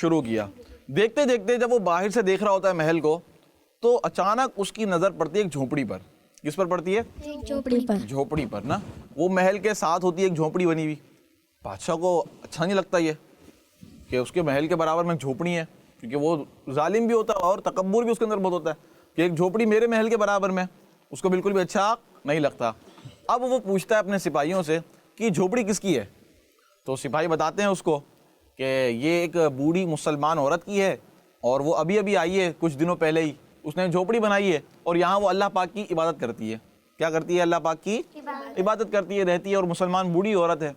شروع کیا. دیکھتے دیکھتے جب وہ باہر سے دیکھ رہا ہوتا ہے محل کو, تو اچانک اس کی نظر پڑتی ہے ایک جھونپڑی پر. کس پر پڑتی ہے؟ جھونپڑی پر نا. وہ محل کے ساتھ ہوتی ہے ایک جھونپڑی بنی ہوئی. بادشاہ کو اچھا نہیں لگتا یہ کہ اس کے محل کے برابر میں جھونپڑی ہے, کیونکہ وہ ظالم بھی ہوتا ہے اور تکبر بھی اس کے اندر بہت ہوتا ہے کہ ایک جھونپڑی میرے محل کے برابر میں, اس کو بالکل بھی اچھا نہیں لگتا. اب وہ پوچھتا ہے اپنے سپاہیوں سے کہ یہ جھونپڑی کس کی ہے؟ تو سپاہی بتاتے ہیں اس کو کہ یہ ایک بوڑھی مسلمان عورت کی ہے, اور وہ ابھی ابھی آئی ہے کچھ دنوں پہلے ہی, اس نے جھونپڑی بنائی ہے اور یہاں وہ اللہ پاک کی عبادت کرتی ہے. کیا کرتی ہے؟ اللہ پاک کی عبادت کرتی ہے, رہتی ہے, اور مسلمان بوڑھی عورت ہے.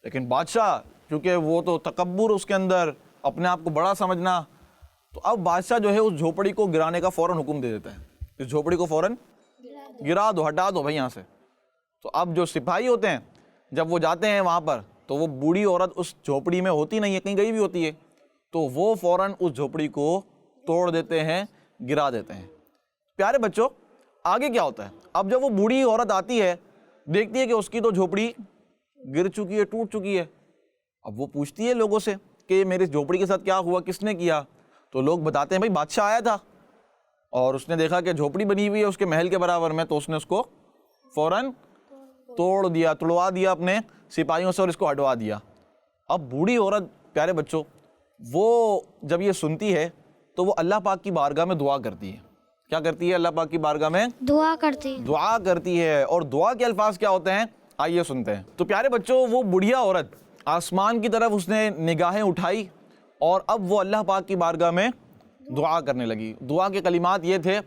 لیکن بادشاہ کیونکہ وہ تو تکبر اس کے اندر, اپنے آپ کو بڑا سمجھنا, تو اب بادشاہ جو ہے اس جھونپڑی کو گرانے کا فوراً حکم دے دیتا ہے. اس جھونپڑی کو فوراً گرا دو, ہٹا دو بھائی یہاں سے. تو اب جو سپاہی ہوتے ہیں جب وہ جاتے ہیں وہاں پر, تو وہ بوڑھی عورت اس جھونپڑی میں ہوتی نہیں ہے, کہیں گئی بھی ہوتی ہے, تو وہ فوراً اس جھونپڑی کو توڑ دیتے ہیں, گرا دیتے ہیں. پیارے بچوں, آگے کیا ہوتا ہے؟ اب جب وہ بوڑھی عورت آتی ہے, دیکھتی ہے کہ اس کی تو جھونپڑی گر چکی ہے, ٹوٹ چکی ہے. اب وہ پوچھتی ہے لوگوں سے کہ میرے جھونپڑی کے ساتھ کیا ہوا, کس نے کیا؟ تو لوگ بتاتے ہیں بھائی بادشاہ آیا تھا اور اس نے دیکھا کہ جھونپڑی بنی ہوئی ہے اس کے محل کے برابر میں, تو اس نے اس کو فوراً توڑ دیا, تڑوا دیا اپنے سپاہیوں سے اور اس کو ہٹوا دیا. اب بوڑھی عورت پیارے بچوں, وہ جب یہ سنتی ہے تو وہ اللہ پاک کی بارگاہ میں دعا کرتی ہے. کیا کرتی ہے؟ اللہ پاک کی بارگاہ میں دعا کرتی. دعا کرتی ہے. اور دعا کے الفاظ کیا ہوتے ہیں آئیے سنتے ہیں. تو پیارے بچوں, وہ بڑھیا عورت آسمان کی طرف اس نے نگاہیں اٹھائی اور اب وہ اللہ پاک کی بارگاہ میں دعا کرنے لگی. دعا کے کلمات یہ تھے,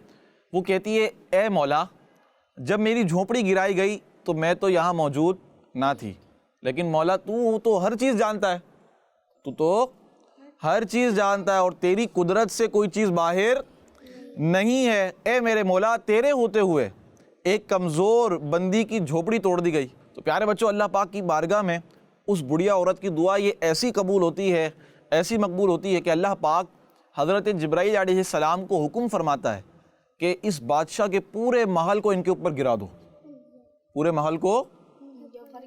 وہ کہتی ہے اے مولا, جب میری جھونپڑی گرائی گئی تو میں تو یہاں موجود نہ تھی, لیکن مولا تو ہر چیز جانتا ہے, تو ہر چیز جانتا ہے اور تیری قدرت سے کوئی چیز باہر نہیں ہے. اے میرے مولا, تیرے ہوتے ہوئے ایک کمزور بندی کی جھونپڑی توڑ دی گئی. تو پیارے بچوں, اللہ پاک کی بارگاہ میں اس بڑھیا عورت کی دعا یہ ایسی قبول ہوتی ہے, ایسی مقبول ہوتی ہے کہ اللہ پاک حضرت جبرائیل علیہ السلام کو حکم فرماتا ہے کہ اس بادشاہ کے پورے محل کو ان کے اوپر گرا دو, پورے محل کو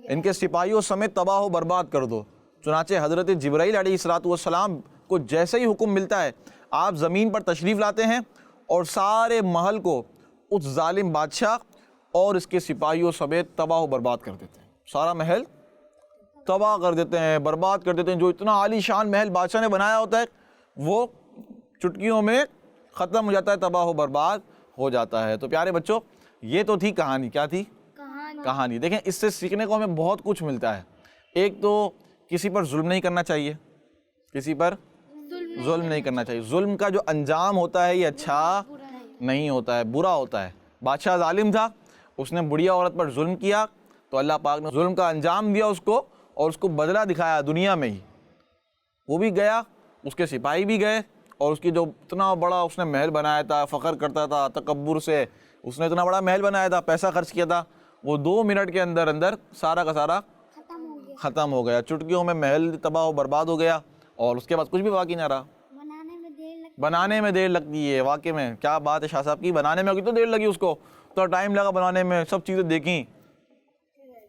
ان کے سپاہیوں سمیت تباہ و برباد کر دو. چنانچہ حضرت جبرائیل علیہ السلام کو جیسے ہی حکم ملتا ہے, آپ زمین پر تشریف لاتے ہیں اور سارے محل کو اس ظالم بادشاہ اور اس کے سپاہیوں سمیت تباہ و برباد کر دیتے ہیں. سارا محل تباہ کر دیتے ہیں, برباد کر دیتے ہیں. جو اتنا عالی شان محل بادشاہ نے بنایا ہوتا ہے وہ چٹکیوں میں ختم ہو جاتا ہے, تباہ و برباد ہو جاتا ہے. تو پیارے بچوں, یہ تو تھی کہانی. کیا تھی؟ کہانی. دیکھیں, اس سے سیکھنے کو ہمیں بہت کچھ ملتا ہے. ایک تو کسی پر ظلم نہیں کرنا چاہیے, کسی پر ظلم نہیں کرنا چاہیے. ظلم کا جو انجام ہوتا ہے یہ اچھا نہیں ہوتا ہے, برا ہوتا ہے. بادشاہ ظالم تھا, اس نے بڑھیا عورت پر ظلم کیا, تو اللہ پاک نے ظلم کا انجام دیا اس کو اور اس کو بدلہ دکھایا دنیا میں ہی. وہ بھی گیا, اس کے سپاہی بھی گئے, اور اس کی جو اتنا بڑا اس نے محل بنایا تھا, فخر کرتا تھا تکبر سے, اس نے اتنا بڑا محل بنایا تھا, پیسہ خرچ کیا تھا, وہ 2 منٹ کے اندر اندر سارا کا سارا ختم ہو گیا. چٹکیوں میں محل تباہ و برباد ہو گیا, اور اس کے بعد کچھ بھی باقی نہ رہا. بنانے میں دیر لگتی ہے. واقعی میں کیا بات ہے شاہ صاحب کی, بنانے میں کتنی دیر لگی اس کو, تو ٹائم لگا بنانے میں, سب چیزیں دیکھیں,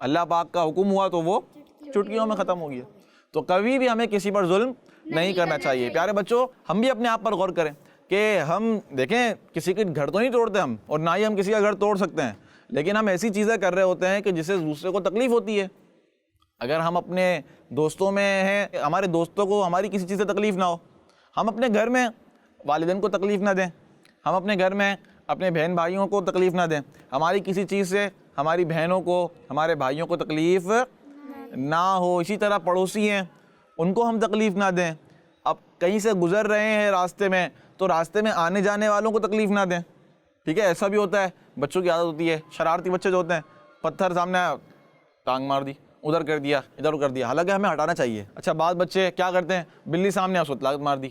اللہ پاک کا حکم ہوا تو وہ چٹکیوں میں ختم ہو گیا. تو کبھی بھی ہمیں کسی پر ظلم نہیں کرنا چاہیے. پیارے بچوں, ہم بھی اپنے آپ پر غور کریں کہ ہم دیکھیں کسی کے گھر تو نہیں توڑتے ہم, اور نہ ہی ہم کسی کا گھر توڑ سکتے ہیں, لیکن ہم ایسی چیزیں کر رہے ہوتے ہیں کہ جس سے دوسرے کو تکلیف ہوتی ہے. اگر ہم اپنے دوستوں میں ہیں, ہمارے دوستوں کو ہماری کسی چیز سے تکلیف نہ ہو, ہم اپنے گھر میں والدین کو تکلیف نہ دیں, ہم اپنے گھر میں اپنے بہن بھائیوں کو تکلیف نہ دیں, ہماری کسی چیز سے ہماری بہنوں کو ہمارے بھائیوں کو تکلیف نہ ہو. اسی طرح پڑوسی ہیں, ان کو ہم تکلیف نہ دیں. اب کہیں سے گزر رہے ہیں راستے میں, تو راستے میں آنے جانے والوں کو تکلیف نہ دیں. ٹھیک ہے, ایسا بھی ہوتا ہے, بچوں کی عادت ہوتی ہے, شرارتی بچے جو ہوتے ہیں, پتھر سامنے آیا, ٹانگ مار دی, ادھر کر دیا, ادھر کر دیا, حالانکہ ہمیں ہٹانا چاہیے. اچھا, بعض بچے کیا کرتے ہیں, بلی سامنے آیا, سوت مار دی.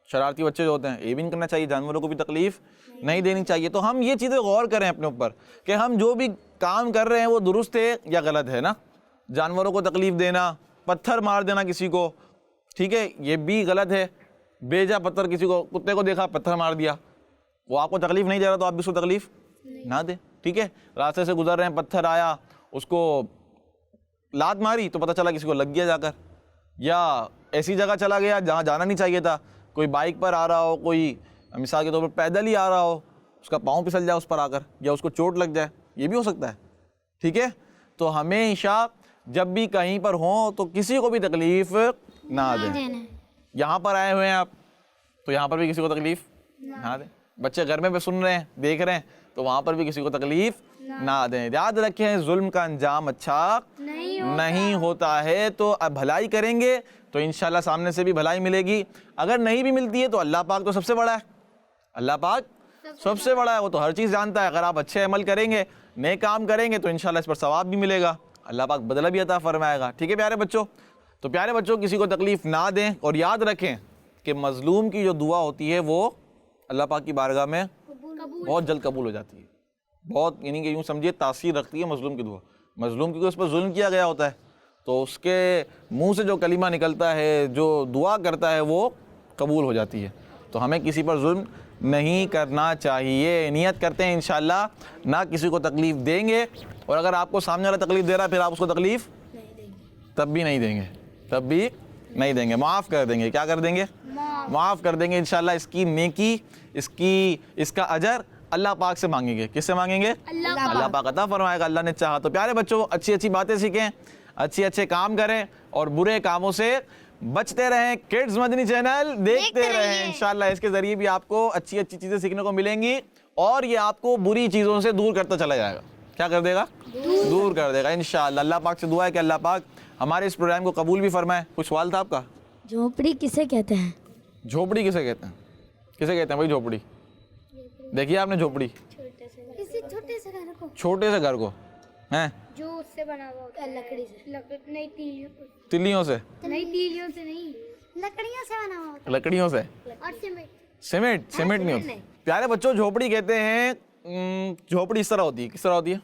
شرارتی بچے جو ہوتے ہیں, یہ بھی نہیں کرنا چاہیے, جانوروں کو بھی تکلیف نہیں دینی چاہیے. تو ہم یہ چیزیں غور کریں اپنے اوپر کہ ہم جو بھی کام کر رہے ہیں وہ درست ہے یا غلط ہے نا. جانوروں کو تکلیف دینا, پتھر مار دینا کسی کو, ٹھیک ہے, یہ بھی غلط ہے. بیجا پتھر کسی کو, کتے کو دیکھا پتھر مار دیا, وہ آپ کو تکلیف نہیں دے رہا تو آپ بھی اس کو تکلیف نہ دیں. ٹھیک ہے, راستے سے گزر رہے ہیں, پتھر آیا, اس کو لات ماری تو پتہ چلا کسی کو لگ گیا جا کر, یا ایسی جگہ چلا گیا جہاں جانا نہیں چاہیے تھا, کوئی بائک پر آ رہا ہو, کوئی مثال کے طور پر پیدل ہی آ رہا ہو, اس کا پاؤں پھسل جائے اس پر آ کر, یا اس کو چوٹ لگ جائے, یہ بھی ہو سکتا ہے. ٹھیک ہے, تو ہمیشہ جب بھی کہیں پر ہوں تو کسی کو بھی تکلیف نہ دیں. یہاں پر آئے ہوئے ہیں آپ تو یہاں پر بھی کسی کو تکلیف نہ دیں. بچے گھر میں بھی سن رہے ہیں, دیکھ رہے ہیں, تو وہاں پر بھی کسی کو تکلیف نہ دیں. یاد رکھیں ظلم کا انجام اچھا نہیں ہوتا ہے. تو اب بھلائی کریں گے تو انشاءاللہ سامنے سے بھی بھلائی ملے گی. اگر نہیں بھی ملتی ہے تو اللہ پاک تو سب سے بڑا ہے, اللہ پاک سب سے بڑا ہے, وہ تو ہر چیز جانتا ہے. اگر آپ اچھے عمل کریں گے, نیک کام کریں گے تو انشاءاللہ اس پر ثواب بھی ملے گا, اللہ پاک بدلہ بھی عطا فرمائے گا. ٹھیک ہے پیارے بچوں, تو پیارے بچوں کسی کو تکلیف نہ دیں, اور یاد رکھیں کہ مظلوم کی جو دعا ہوتی ہے وہ اللہ پاک کی بارگاہ میں بہت جلد قبول ہو جاتی ہے. بہت یعنی کہ یوں سمجھیے تاثیر رکھتی ہے مظلوم کی دعا. مظلوم کیونکہ اس پر ظلم کیا گیا ہوتا ہے, تو اس کے منہ سے جو کلمہ نکلتا ہے, جو دعا کرتا ہے, وہ قبول ہو جاتی ہے. تو ہمیں کسی پر ظلم نہیں کرنا چاہیے. نیت کرتے ہیں انشاءاللہ نہ کسی کو تکلیف دیں گے, اور اگر آپ کو سامنے والا تکلیف دے رہا ہے پھر آپ اس کو تکلیف تب بھی نہیں دیں گے, تب بھی نہیں دیں گے, معاف کر دیں گے. کیا کر دیں گے؟ معاف کر دیں گے. انشاءاللہ اس کی نیکی, اس کا اجر اللہ پاک سے مانگیں گے. کس سے مانگیں گے؟ اللہ پاک عطا فرمائے گا اللہ نے چاہا. تو پیارے بچوں اچھی اچھی باتیں سیکھیں, اچھے کام کریں, اور برے کاموں سے بچتے رہیں. کڈز مدنی چینل دیکھتے رہیں. انشاءاللہ اس کے ذریعے بھی آپ کو اچھی چیزیں سیکھنے کو ملیں گی, اور یہ آپ کو بری چیزوں سے دور کرتا چلا جائے گا. کیا کر دے گا؟ دور کر دے گا انشاءاللہ. اللہ پاک سے دعا ہے کہ اللہ پاک ہمارے اس پروگرام کو قبول بھی فرمائے. کوئی سوال تھا آپ کا؟ جھونپڑی کسے کہتے ہیں؟ جھوپڑی کسے کہتے ہیں؟ کسے کہتے ہیں بھائی جھوپڑی؟ دیکھیے آپ نے جھوپڑی, کسی چھوٹے سے گھر کو چھوٹے سے گھر کو ہیں جو اس سے بنا ہوا ہوتا ہے, لکڑی سے, نہیں تلیوں سے, تیلیوں سے نہیں, لکڑیوں سے بنا ہوا ہوتا لکڑیوں سے, ہے, اور سیمنٹ نہیں ہوتی. پیارے بچوں جھوپڑی کہتے ہیں, جھوپڑی اس طرح ہوتی ہے. کس طرح ہوتی ہے؟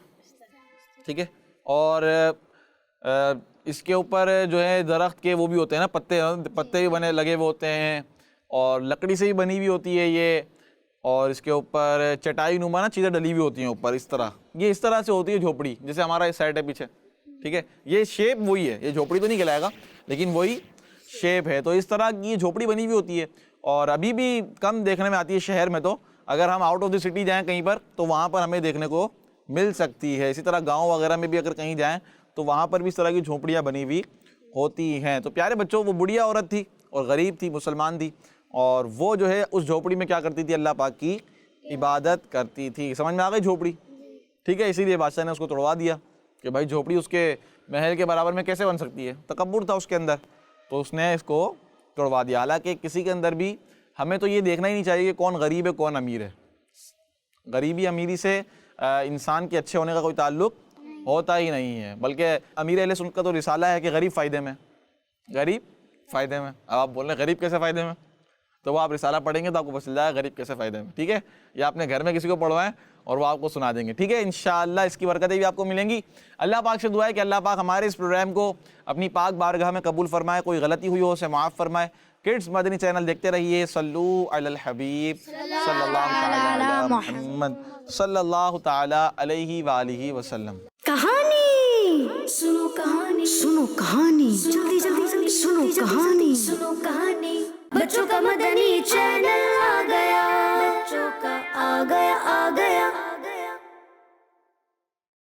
ٹھیک ہے, اور اس کے اوپر جو ہے درخت کے وہ بھی ہوتے ہیں نا, پتے بھی بنے لگے ہوئے ہوتے ہیں, اور لکڑی سے بھی بنی ہوئی ہوتی ہے یہ, اور اس کے اوپر چٹائی نما نا چیزیں ڈلی ہوئی ہوتی ہیں اوپر اس طرح. یہ اس طرح سے ہوتی ہے جھوپڑی, جیسے ہمارا اس سائڈ ہے پیچھے. ٹھیک ہے, یہ شیپ وہی ہے, یہ جھوپڑی تو نہیں کہلائے گا لیکن وہی شیپ ہے. تو اس طرح کی یہ جھوپڑی بنی ہوئی ہوتی ہے, اور ابھی بھی کم دیکھنے میں آتی ہے شہر میں. تو اگر ہم آؤٹ آف دی سٹی جائیں کہیں پر تو وہاں پر ہمیں دیکھنے کو مل سکتی ہے. اسی طرح گاؤں وغیرہ میں بھی اگر کہیں جائیں تو وہاں پر بھی اس طرح کی جھوپڑیاں بنی ہوئی ہوتی ہیں. تو پیارے بچوں وہ بڑھیا عورت تھی اور غریب تھی, مسلمان تھی, اور وہ جو ہے اس جھوپڑی میں کیا کرتی تھی؟ اللہ پاک کی عبادت کرتی تھی. سمجھ میں آ گئی جھوپڑی؟ ٹھیک ہے, اسی لیے بادشاہ نے اس کو توڑوا دیا کہ بھائی جھوپڑی اس کے محل کے برابر میں کیسے بن سکتی ہے, تکبر تھا اس کے اندر, تو اس نے اس کو توڑوا دیا. حالانکہ کسی کے اندر بھی ہمیں تو یہ دیکھنا ہی نہیں چاہیے کہ کون غریب ہے کون امیر ہے. غریبی امیری سے انسان کے اچھے ہونے کا کوئی تعلق ہوتا ہی نہیں ہے, بلکہ امیر اہل سنت کا تو رسالہ ہے کہ غریب فائدے میں, غریب فائدے میں. اب آپ بول رہے ہیں غریب کیسے فائدے میں, تو وہ آپ رسالہ پڑھیں گے تو آپ کو پتہ چل جائے گا غریب کیسے فائدے میں. ٹھیک ہے, یا اپنے گھر میں کسی کو پڑھوائیں اور وہ آپ کو سنا دیں گے. ٹھیک ہے, انشاءاللہ اس کی برکتیں بھی آپ کو ملیں گی. اللہ پاک سے دعا ہے کہ اللہ پاک ہمارے اس پروگرام کو اپنی پاک بارگاہ میں قبول فرمائے. کوئی غلطی ہوئی ہو اسے معاف فرمائے. کڈز مدنی چینل دیکھتے رہیے. صلو علی الحبیب صلی اللہ تعالی علی محمد صلی اللہ تعالی علیہ وآلہ وسلم. کہانی سنو, کہانی سنو, کہانی جلدی جلدی سنو, کہانی سنو, کہانی. بچوں کا مدنی چینل آ گیا, بچوں کا آ گیا.